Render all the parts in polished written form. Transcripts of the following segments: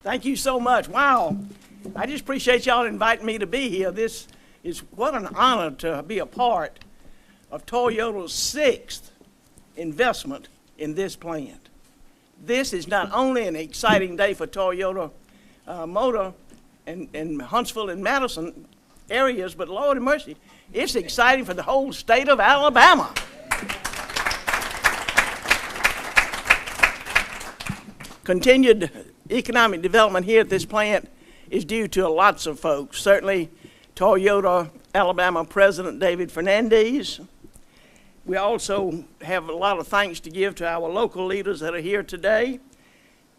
Thank you so much. Wow. I just appreciate y'all inviting me to be here. This is what an honor to be a part of Toyota's 6th investment in this plant. This is not only an exciting day for Toyota Motor in Huntsville and Madison areas, but Lord have mercy, it's exciting for the whole state of Alabama. Continued economic development here at this plant is due to lots of folks. Certainly, Toyota Alabama President David Fernandez. We also have a lot of thanks to give to our local leaders that are here today.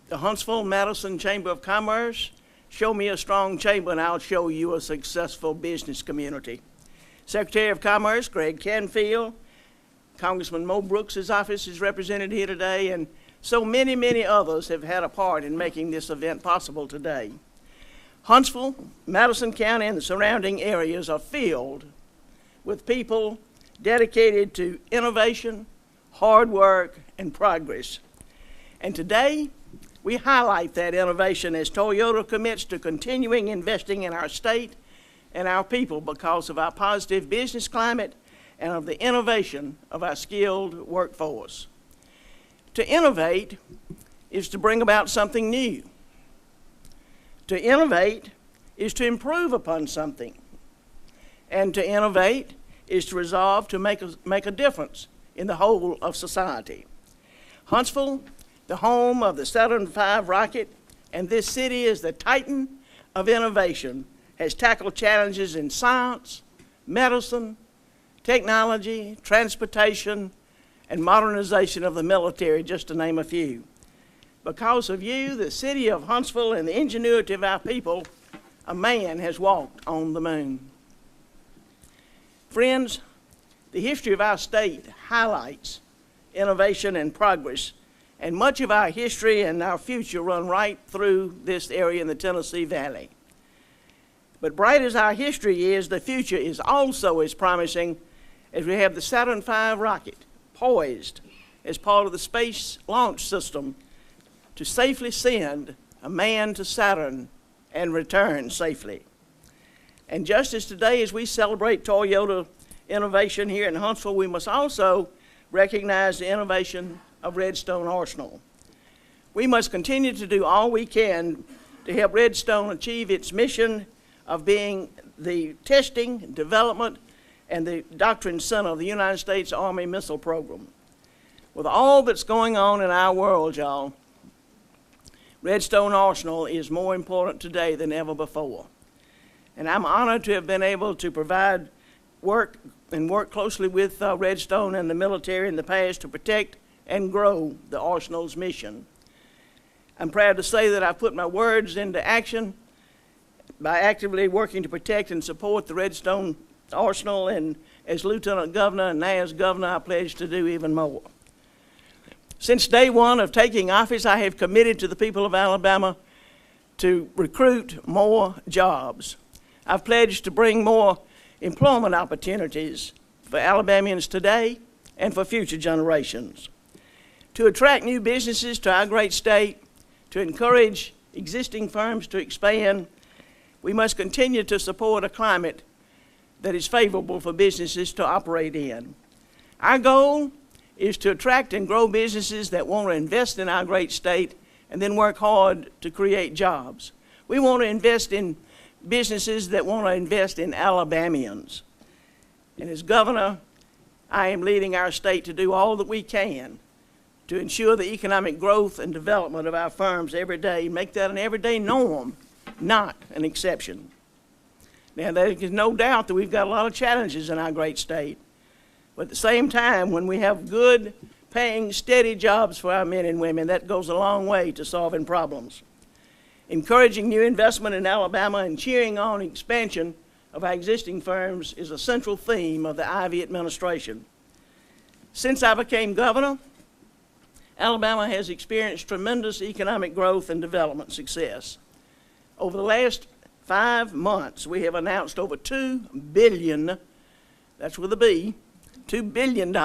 The Huntsville Madison Chamber of Commerce. Show me a strong chamber and I'll show you a successful business community. Secretary of Commerce Greg Canfield. Congressman Mo Brooks' office is represented here today, and so many, many others have had a part in making this event possible today. Huntsville, Madison County, and the surrounding areas are filled with people dedicated to innovation, hard work, and progress. And today, we highlight that innovation as Toyota commits to continuing investing in our state and our people because of our positive business climate and of the innovation of our skilled workforce. To innovate is to bring about something new. To innovate is to improve upon something. And to innovate is to resolve to make a difference in the whole of society. Huntsville, the home of the Saturn V rocket, and this city is the titan of innovation, has tackled challenges in science, medicine, technology, transportation, and modernization of the military, just to name a few. Because of you, the city of Huntsville, and the ingenuity of our people, a man has walked on the moon. Friends, the history of our state highlights innovation and progress, and much of our history and our future run right through this area in the Tennessee Valley. But bright as our history is, the future is also as promising as we have the Saturn V rocket poised as part of the space launch system to safely send a man to Saturn and return safely. And just as today, as we celebrate Toyota innovation here in Huntsville, we must also recognize the innovation of Redstone Arsenal. We must continue to do all we can to help Redstone achieve its mission of being the testing, development, and the doctrine center of the United States Army Missile Program. With all that's going on in our world, y'all, Redstone Arsenal is more important today than ever before. And I'm honored to have been able to provide work closely with Redstone and the military in the past to protect and grow the Arsenal's mission. I'm proud to say that I've put my words into action by actively working to protect and support the Redstone Arsenal, and as Lieutenant Governor and now as Governor, I pledge to do even more. Since day one of taking office, I have committed to the people of Alabama to recruit more jobs. I've pledged to bring more employment opportunities for Alabamians today and for future generations. To attract new businesses to our great state, to encourage existing firms to expand, we must continue to support a climate that is favorable for businesses to operate in. Our goal is to attract and grow businesses that want to invest in our great state and then work hard to create jobs. We want to invest in businesses that want to invest in Alabamians. And as governor, I am leading our state to do all that we can to ensure the economic growth and development of our firms every day, make that an everyday norm, not an exception. Now, there is no doubt that we've got a lot of challenges in our great state. But at the same time, when we have good, paying, steady jobs for our men and women, that goes a long way to solving problems. Encouraging new investment in Alabama and cheering on expansion of our existing firms is a central theme of the Ivey administration. Since I became governor, Alabama has experienced tremendous economic growth and development success. Over the last 5 months, we have announced over $2 billion, that's with a B, $2 billion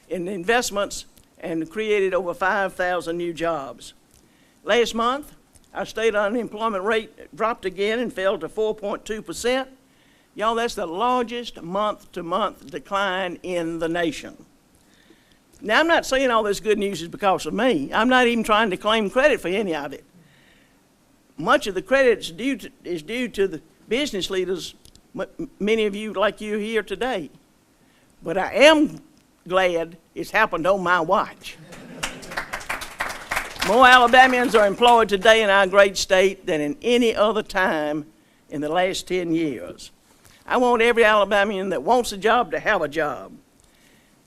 in investments and created over 5,000 new jobs. Last month, Our state unemployment rate dropped again and fell to 4.2%. Y'all, that's the largest month-to-month decline in the nation. Now, I'm not saying all this good news is because of me. I'm not even trying to claim credit for any of it. Much of the credit is due to the business leaders, many of you like you here today. But I am glad it's happened on my watch. More Alabamians are employed today in our great state than in any other time in the last 10 years. I want every Alabamian that wants a job to have a job.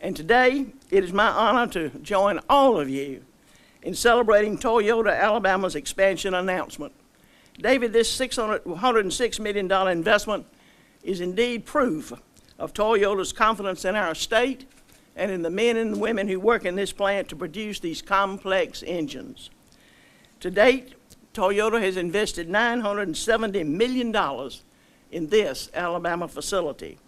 And today, it is my honor to join all of you in celebrating Toyota Alabama's expansion announcement. David, this $106 million investment is indeed proof of Toyota's confidence in our state and in the men and women who work in this plant to produce these complex engines. To date, Toyota has invested $970 million in this Alabama facility.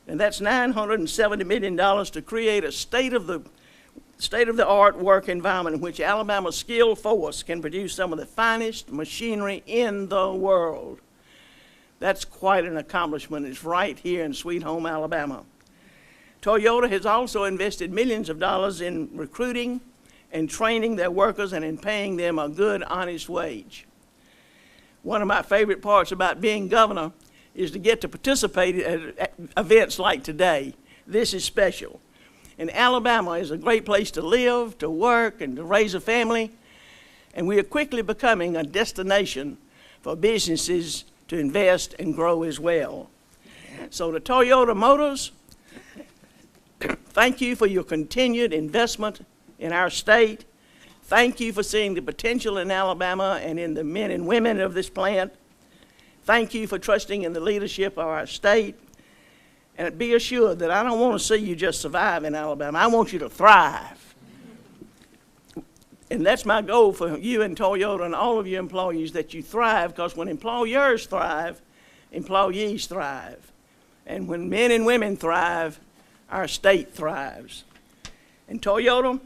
And that's $970 million to create a state-of-the-art work environment in which Alabama's skilled force can produce some of the finest machinery in the world. That's quite an accomplishment. It's right here in Sweet Home, Alabama. Toyota has also invested millions of dollars in recruiting and training their workers and in paying them a good, honest wage. One of my favorite parts about being governor is to get to participate at events like today. This is special. And Alabama is a great place to live, to work, and to raise a family. And we are quickly becoming a destination for businesses to invest and grow as well. So to Toyota Motors, thank you for your continued investment in our state. Thank you for seeing the potential in Alabama and in the men and women of this plant. Thank you for trusting in the leadership of our state. And be assured that I don't want to see you just survive in Alabama. I want you to thrive. And that's my goal for you and Toyota and all of your employees, that you thrive, because when employers thrive, employees thrive. And when men and women thrive, our state thrives. And Toyota,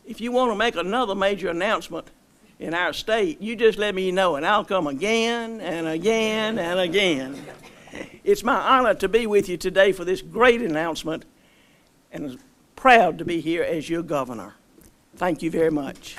if you want to make another major announcement in our state, you just let me know, and I'll come again and again and again. It's my honor to be with you today for this great announcement, and I'm proud to be here as your governor. Thank you very much.